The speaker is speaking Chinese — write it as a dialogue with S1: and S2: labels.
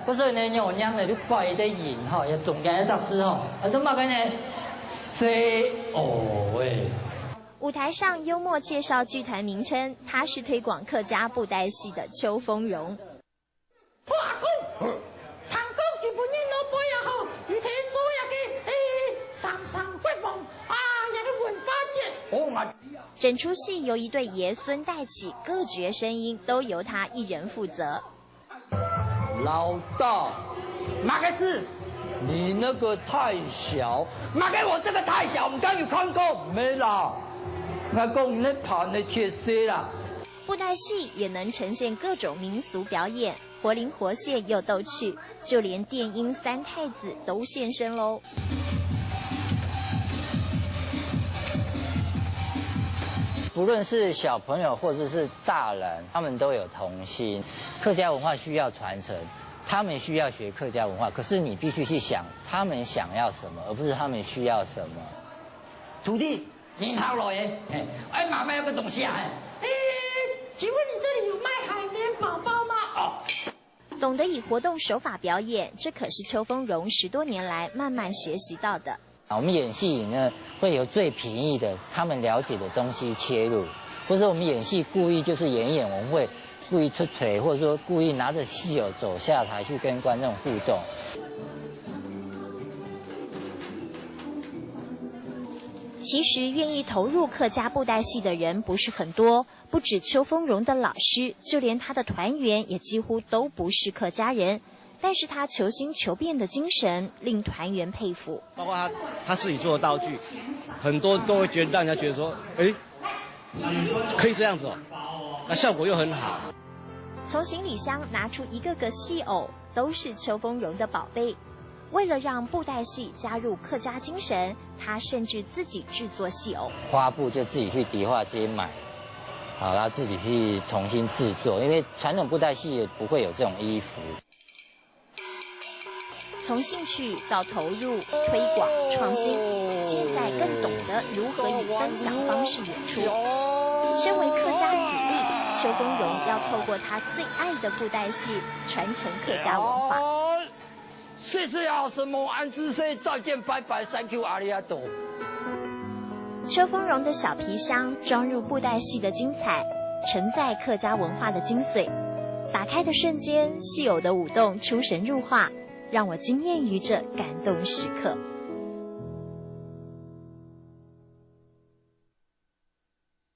S1: 嗰所以呢，我娘呢，你怪得赢吼，也总干杂事吼，都嘛个呢，喂。
S2: 舞台上幽默介绍剧团名称，他是推广客家布袋戏的邱丰荣。
S3: 话讲，长江日本人老辈也好，与天所也嘅上国梦啊，也个文化节。哦嘛。
S2: 整出戏由一对爷孙带起，各角声音都由他一人负责。
S1: 老大，马克思，你那个太小，马给我这个太小，我们刚有看过没啦？我讲那盘的缺失啦。
S2: 布袋戏也能呈现各种民俗表演，活灵活现又逗趣，就连电音三太子都现身喽。
S1: 不论是小朋友或者是大人，他们都有童心。客家文化需要传承，他们需要学客家文化，可是你必须去想他们想要什么，而不是他们需要什么。徒弟，你好，老爷。妈妈有个东西啊。
S3: 请问你这里有卖海绵宝宝吗？哦。
S2: 懂得以活动手法表演，这可是邱丰荣10多年来慢慢学习到的。
S1: 我们演戏呢，会有最平易的他们了解的东西切入，或者说我们演戏故意就是演，我们会故意出锤，或者说故意拿着戏友走下台去跟观众互动。
S2: 其实愿意投入客家布袋戏的人不是很多，不止邱丰荣的老师，就连他的团员也几乎都不是客家人。但是他求新求变的精神令团员佩服，
S4: 包括他自己做的道具，很多都会觉得让人家觉得说，可以这样子哦，那效果又很好。
S2: 从行李箱拿出一个个戏偶，都是邱丰荣的宝贝。为了让布袋戏加入客家精神，他甚至自己制作戏偶，
S1: 花布就自己去迪化街买，好，然后自己去重新制作，因为传统布袋戏也不会有这种衣服。
S2: 从兴趣到投入、推广、创新，现在更懂得如何以分享方式演出。身为客家子弟，邱丰荣要透过他最爱的布袋戏，传承客家文化。
S1: 谢谢啊，什么安之岁，再见，拜拜 ，Thank you， 阿里阿多。
S2: 邱丰荣的小皮箱装入布袋戏的精彩，承载客家文化的精髓。打开的瞬间，戏偶的舞动出神入化。让我惊艳于这感动时刻。